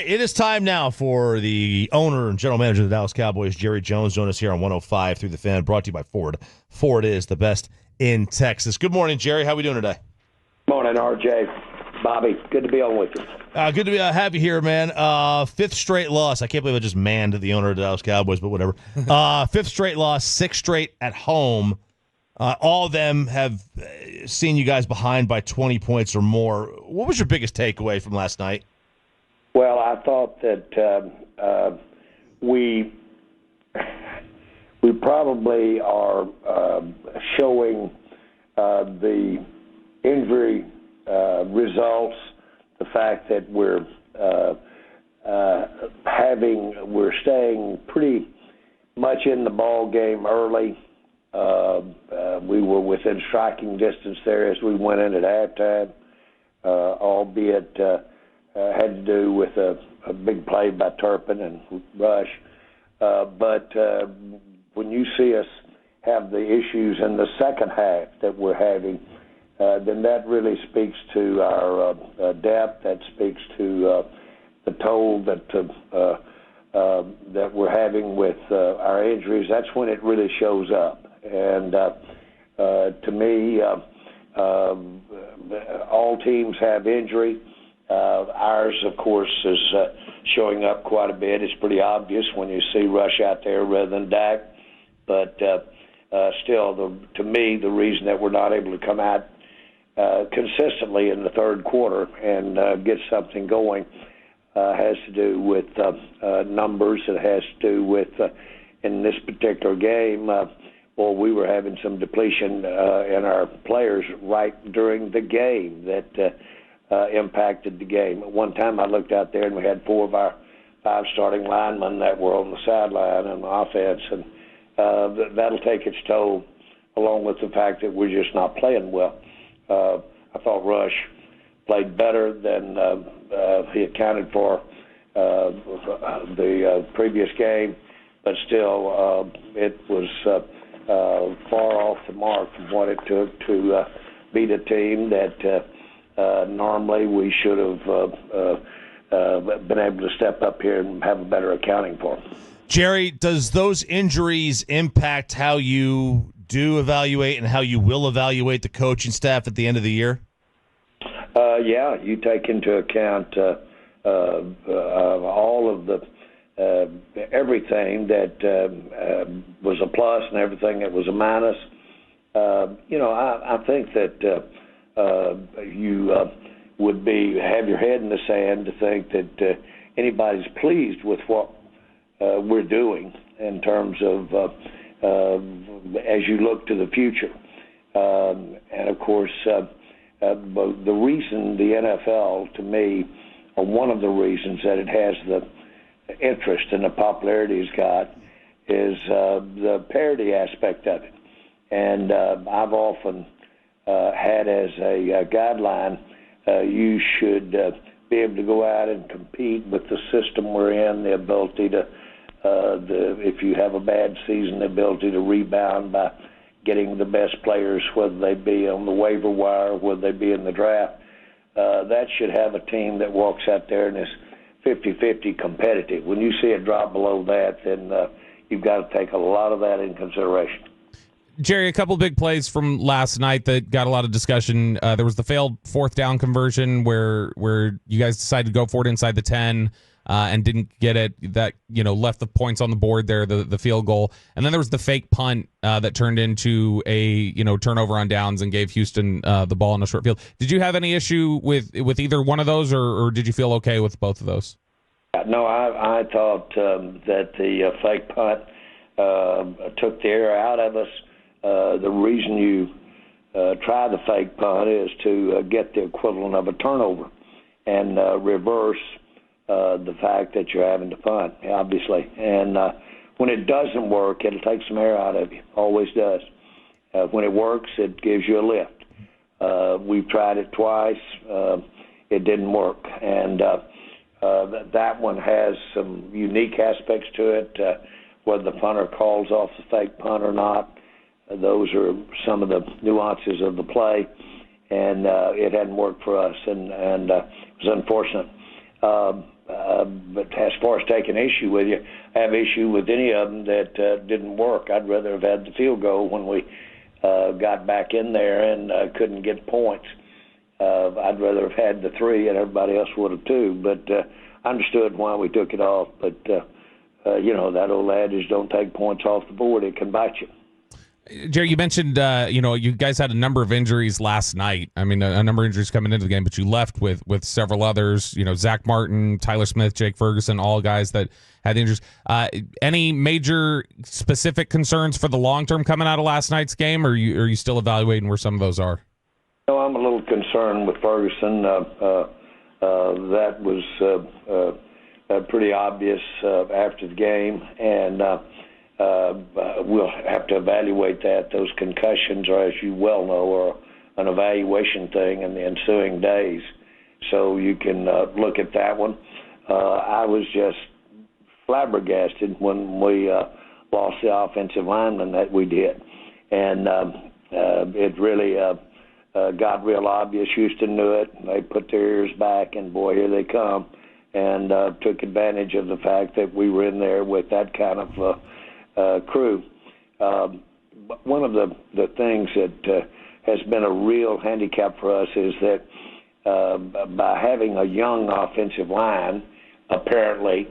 It is time now for the owner and general manager of the Dallas Cowboys, Jerry Jones, join us here on 105 through the Fan, brought to you by Ford. Ford is the best in Texas. Good morning, Jerry. How are we doing today? Morning, RJ. Bobby, good to be on with you. Good to have you here, man. Fifth straight loss. I can't believe I just manned the owner of the Dallas Cowboys, but whatever. Fifth straight loss, sixth straight at home. All of them have seen you guys behind by 20 points or more. What was your biggest takeaway from last night? Well, I thought that we probably are showing the injury results, the fact that we're staying pretty much in the ball game early. We were within striking distance there as we went in at halftime, albeit had to do with a big play by Turpin and Rush. But when you see us have the issues in the second half that we're having, then that really speaks to our depth. That speaks to the toll that we're having with our injuries. That's when it really shows up. And to me, all teams have injury. Ours, of course, is showing up quite a bit. It's pretty obvious when you see Rush out there rather than Dak. But still, to me, the reason that we're not able to come out consistently in the third quarter and get something going has to do with numbers. It has to do with, in this particular game, we were having some depletion in our players right during the game that impacted the game. At one time I looked out there and we had 4 of our 5 starting linemen that were on the sideline on offense, and that'll take its toll, along with the fact that we're just not playing well. I thought Rush played better than he accounted for the previous game, but still it was far off the mark from what it took to beat a team that normally we should have been able to step up here and have a better accounting for them. Jerry, does those injuries impact how you do evaluate and how you will evaluate the coaching staff at the end of the year? Yeah, you take into account all of the everything that was a plus and everything that was a minus. I think that you would have your head in the sand to think that anybody's pleased with what we're doing in terms of as you look to the future. And, of course, the reason the NFL, to me, or one of the reasons that it has the interest and the popularity it's got is the parity aspect of it. And I've often had as a guideline, you should be able to go out and compete with the system we're in, the ability to, if you have a bad season, the ability to rebound by getting the best players, whether they be on the waiver wire, whether they be in the draft. That should have a team that walks out there and is 50-50 competitive. When you see it drop below that, then you've got to take a lot of that in consideration. Jerry, a couple big plays from last night that got a lot of discussion. There was the failed fourth down conversion where you guys decided to go for it inside the 10 and didn't get it. That left the points on the board there, the field goal. And then there was the fake punt that turned into a turnover on downs and gave Houston the ball in a short field. Did you have any issue with either one of those, or did you feel okay with both of those? No, I thought that the fake punt took the air out of us. The reason you try the fake punt is to get the equivalent of a turnover and reverse the fact that you're having to punt, obviously. And when it doesn't work, it'll take some air out of you. Always does. When it works, it gives you a lift. We've tried it twice. It didn't work. And that one has some unique aspects to it, whether the punter calls off the fake punt or not. Those are some of the nuances of the play, and it hadn't worked for us, and it was unfortunate. but as far as taking issue with you, I have issue with any of them that didn't work. I'd rather have had the field goal when we got back in there and couldn't get points. I'd rather have had the 3, and everybody else would have too. But I understood why we took it off. But, that old adage, don't take points off the board. It can bite you. Jerry, you mentioned, you guys had a number of injuries last night. I mean, a number of injuries coming into the game, but you left with several others, Zach Martin, Tyler Smith, Jake Ferguson, all guys that had injuries. Any major specific concerns for the long term coming out of last night's game, or are you still evaluating where some of those are? No, I'm a little concerned with Ferguson. That was pretty obvious after the game, and we'll have to evaluate that. Those concussions are, as you well know, are an evaluation thing in the ensuing days. So you can look at that one. I was just flabbergasted when we lost the offensive lineman that we did. And it really got real obvious. Houston knew it. They put their ears back, and boy, here they come, and took advantage of the fact that we were in there with that kind of crew. But one of the things that has been a real handicap for us is that by having a young offensive line, apparently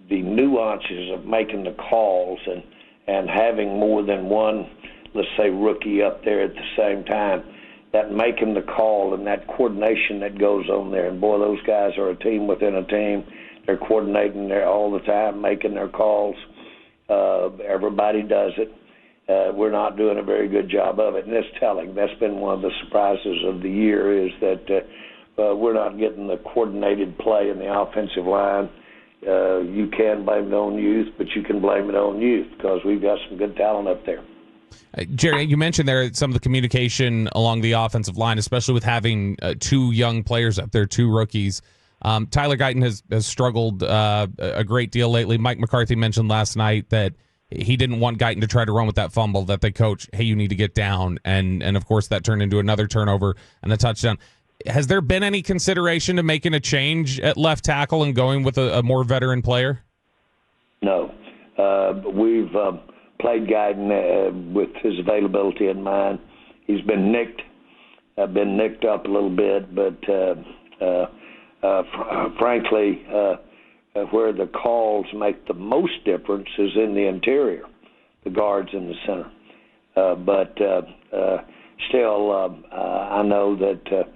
the nuances of making the calls and having more than one, let's say, rookie up there at the same time, that making the call and that coordination that goes on there. And, boy, those guys are a team within a team. They're coordinating there all the time, making their calls. Everybody does it. We're not doing a very good job of it, and it's telling. That's been one of the surprises of the year, is that we're not getting the coordinated play in the offensive line. You can blame it on youth, but you can blame it on youth because we've got some good talent up there. Jerry, you mentioned there some of the communication along the offensive line, especially with having 2 young players up there, 2 rookies. Tyler Guyton has struggled a great deal lately. Mike McCarthy mentioned last night that he didn't want Guyton to try to run with that fumble, that the coach, hey, you need to get down. And of course, that turned into another turnover and a touchdown. Has there been any consideration to making a change at left tackle and going with a more veteran player? No. We've played Guyton with his availability in mind. He's been nicked. Been nicked up a little bit, but frankly, where the calls make the most difference is in the interior, the guards in the center. But still, I know that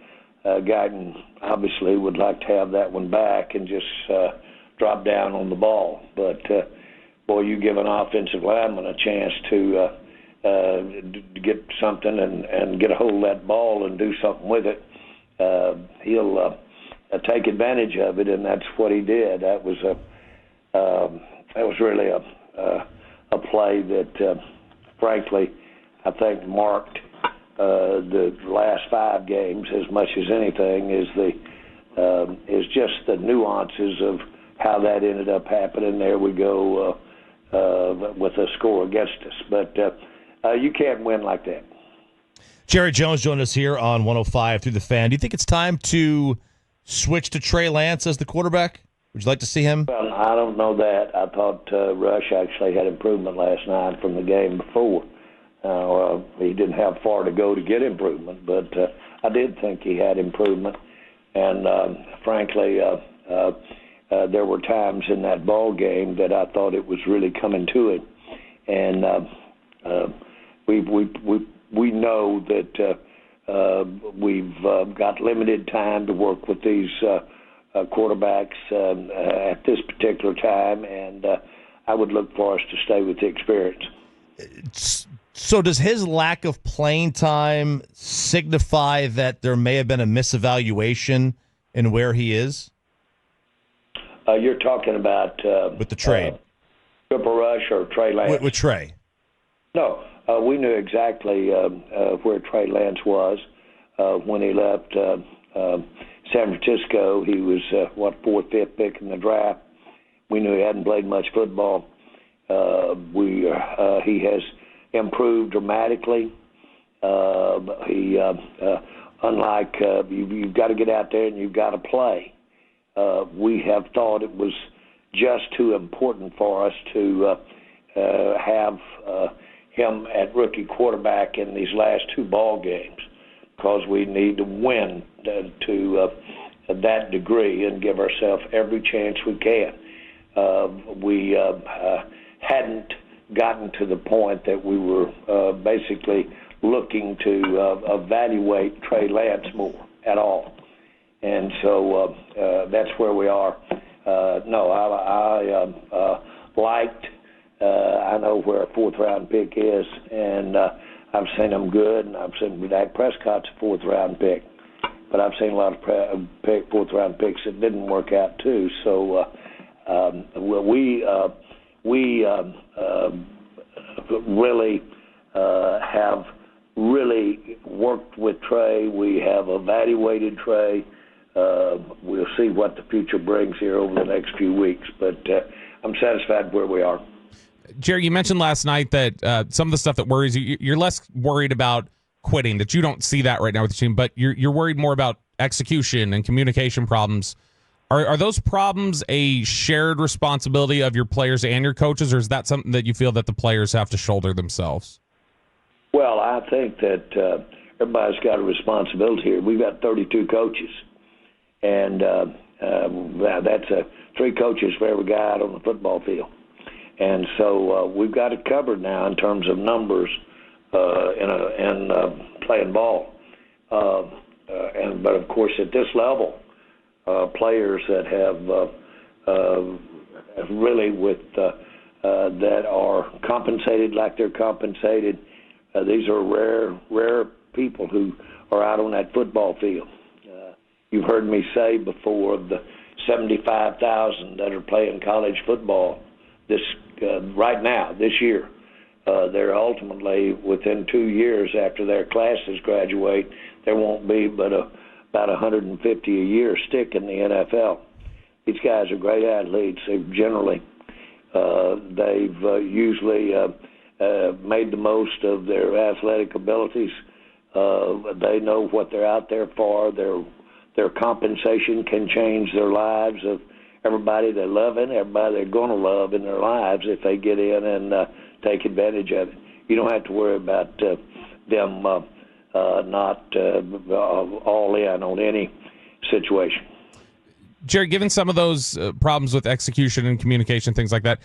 Guyton obviously would like to have that one back and just drop down on the ball. But, boy, you give an offensive lineman a chance to get something and get a hold of that ball and do something with it, he'll take advantage of it, and that's what he did. That was really a play that, frankly, I think marked the last 5 games as much as anything. Is just the nuances of how that ended up happening. There we go with a score against us, but you can't win like that. Jerry Jones joined us here on 105 through the Fan. Do you think it's time to switch to Trey Lance as the quarterback? Would you like to see him? Well, I don't know that. I thought Rush actually had improvement last night from the game before. He didn't have far to go to get improvement, but I did think he had improvement. And frankly, there were times in that ball game that I thought it was really coming to it. And we know that we've got limited time to work with these quarterbacks at this particular time, and I would look for us to stay with the experience. So does his lack of playing time signify that there may have been a misevaluation in where he is? You're talking about with the trade. Cooper Rush or Trey Lance? With Trey. No. We knew exactly where Trey Lance was when he left San Francisco. He was, 4th, 5th pick in the draft. We knew he hadn't played much football. He has improved dramatically. Unlike you've got to get out there and you've got to play. we have thought it was just too important for us to have him at rookie quarterback in these last two ball games, because we need to win to that degree and give ourselves every chance we can. We hadn't gotten to the point that we were basically looking to evaluate Trey Lance more at all. And so that's where we are. No, I liked, I know where a fourth-round pick is, and I've seen them good, and I've seen Dak Prescott's a fourth-round pick. But I've seen a lot of fourth-round picks that didn't work out, too. So we really have really worked with Trey. We have evaluated Trey. We'll see what the future brings here over the next few weeks. But I'm satisfied where we are. Jerry, you mentioned last night that some of the stuff that worries you, you're less worried about quitting, that you don't see that right now with the team, but you're worried more about execution and communication problems. Are those problems a shared responsibility of your players and your coaches, or is that something that you feel that the players have to shoulder themselves? Well, I think that everybody's got a responsibility here. We've got 32 coaches, and that's 3 coaches for every guy out on the football field. And so we've got it covered now in terms of numbers and playing ball. But, of course, at this level, players that have really that are compensated like they're compensated, these are rare people who are out on that football field. You've heard me say before, the 75,000 that are playing college football right now, this year, they're ultimately, within 2 years after their classes graduate, there won't be but about 150 a year stick in the NFL. These guys are great athletes. They've generally, they've usually made the most of their athletic abilities. They know what they're out there for. Their compensation can change their lives of everybody they're loving, everybody they're going to love in their lives if they get in and take advantage of it. You don't have to worry about them not all in on any situation. Jerry, given some of those problems with execution and communication, things like that,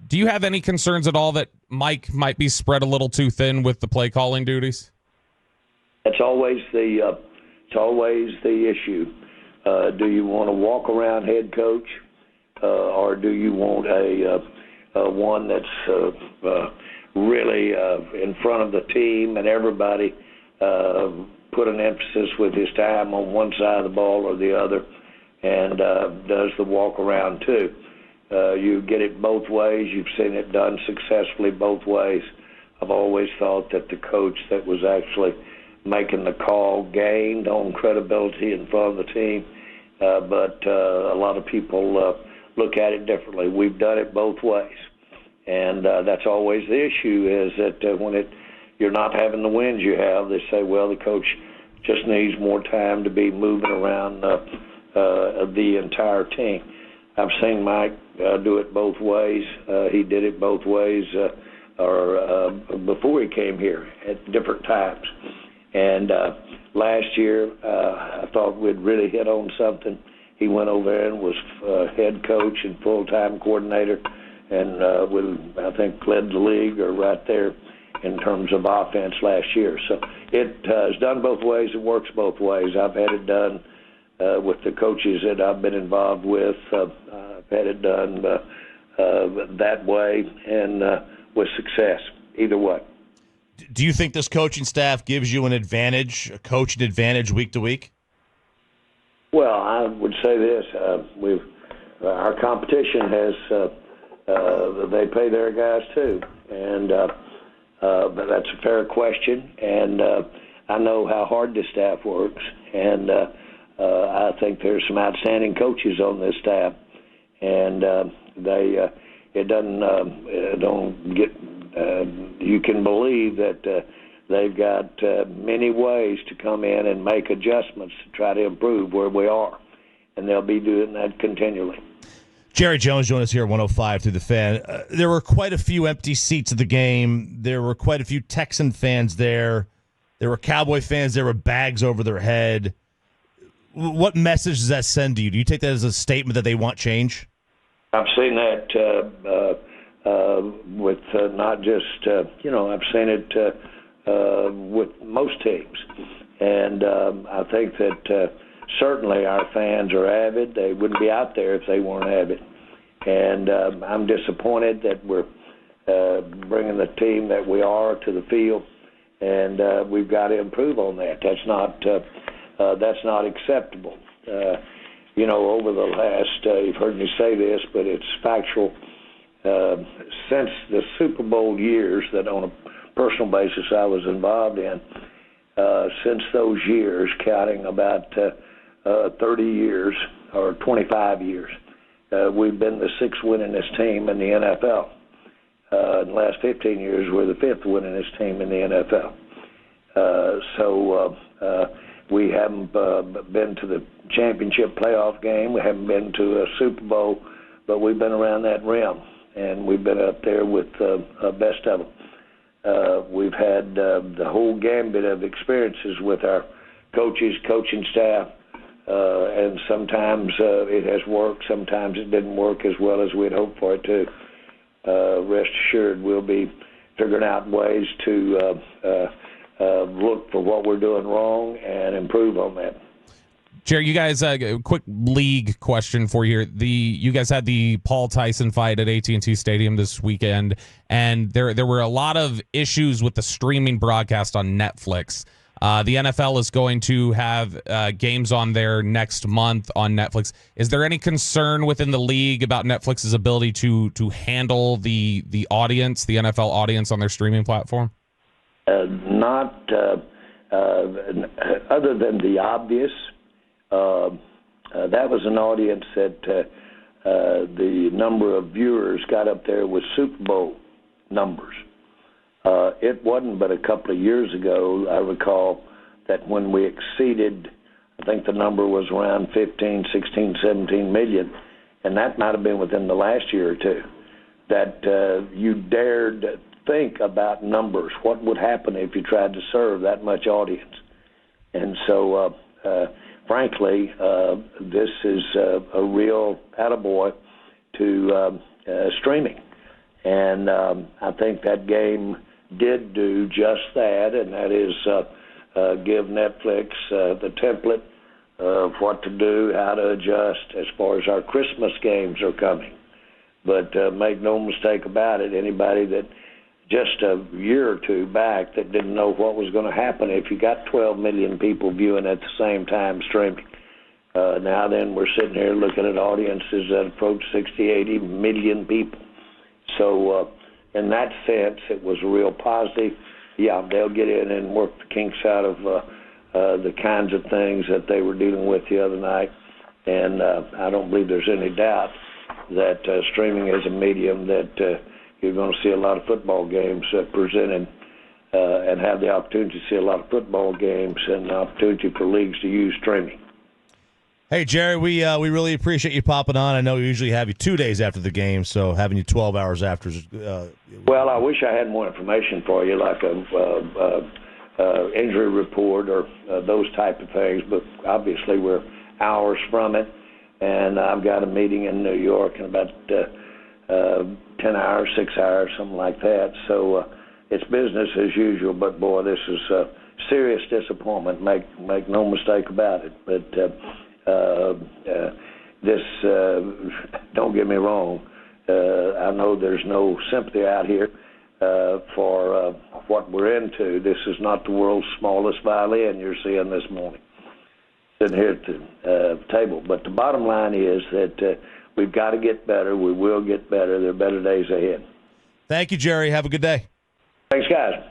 do you have any concerns at all that Mike might be spread a little too thin with the play calling duties? That's always the issue. Do you want a walk around head coach, or do you want a one that's really in front of the team and everybody put an emphasis with his time on one side of the ball or the other, and does the walk around too? You get it both ways. You've seen it done successfully both ways. I've always thought that the coach that was actually making the call gained on credibility in front of the team, but a lot of people look at it differently. We've done it both ways, and that's always the issue, is that when you're not having the wins you have, they say, well, the coach just needs more time to be moving around the entire team. I've seen Mike do it both ways. He did it both ways before he came here at different times. And last year, I thought we'd really hit on something. He went over there and was head coach and full-time coordinator, and I think led the league or right there in terms of offense last year. So it is done both ways. It works both ways. I've had it done with the coaches that I've been involved with. I've had it done that way and with success, either way. Do you think this coaching staff gives you an advantage, a coaching advantage week to week? Well, I would say this. Our competition has, they pay their guys too. And but that's a fair question. And I know how hard this staff works. And I think there's some outstanding coaches on this staff. And it don't get, you can believe that they've got many ways to come in and make adjustments to try to improve where we are. and they'll be doing that continually. Jerry Jones joined us here at 105 through the Fan. There were quite a few empty seats at the game. There were quite a few Texan fans there. There were Cowboy fans. There were bags over their head. What message does that send to you? Do you take that as a statement that they want change? I've seen that with not just, I've seen it with most teams. And I think that certainly our fans are avid. They wouldn't be out there if they weren't avid. And I'm disappointed that we're bringing the team that we are to the field, and we've got to improve on that. That's not acceptable. Over the last, you've heard me say this, but it's factual. Since the Super Bowl years that on a personal basis I was involved in, since those years, counting about 30 years or 25 years, we've been the sixth winningest team in the NFL. In the last 15 years, we're the fifth winningest team in the NFL. So we haven't been to the championship playoff game. We haven't been to a Super Bowl, but we've been around that rim, and we've been up there with the best of them. We've had the whole gambit of experiences with our coaches, coaching staff, and sometimes it has worked. Sometimes it didn't work as well as we'd hoped for it to. Rest assured, we'll be figuring out ways to look for what we're doing wrong and improve on that. Jerry, you guys, a quick league question for you here. You guys had the Paul Tyson fight at AT&T Stadium this weekend, and there were a lot of issues with the streaming broadcast on Netflix. The NFL is going to have games on there next month on Netflix. Is there any concern within the league about Netflix's ability to handle the audience, the NFL audience on their streaming platform? Not other than the obvious. That was an audience that the number of viewers got up there with Super Bowl numbers. It wasn't but a couple of years ago, I recall, that when we exceeded, I think the number was around 15, 16, 17 million, and that might have been within the last year or two, that you dared think about numbers. What would happen if you tried to serve that much audience? And so, frankly, this is a real attaboy to streaming. And I think that game did do just that, and that is give Netflix the template of what to do, how to adjust as far as our Christmas games are coming. But make no mistake about it, anybody that just a year or two back that didn't know what was going to happen if you got 12 million people viewing at the same time streaming. Now then, we're sitting here looking at audiences that approach 60, 80 million people. So in that sense, it was a real positive. Yeah, they'll get in and work the kinks out of the kinds of things that they were dealing with the other night. And I don't believe there's any doubt that streaming is a medium that you're going to see a lot of football games presented and have the opportunity to see a lot of football games and the opportunity for leagues to use streaming. Hey, Jerry, we really appreciate you popping on. I know we usually have you 2 days after the game, so having you 12 hours after is well, I wish I had more information for you, like a injury report or those type of things, but obviously we're hours from it, and I've got a meeting in New York in about 10 hours, 6 hours, something like that. So it's business as usual, but, boy, this is a serious disappointment. Make no mistake about it. But this, don't get me wrong, I know there's no sympathy out here for what we're into. This is not the world's smallest violin you're seeing this morning, sitting here at the table. But the bottom line is that we've got to get better. We will get better. There are better days ahead. Thank you, Jerry. Have a good day. Thanks, guys.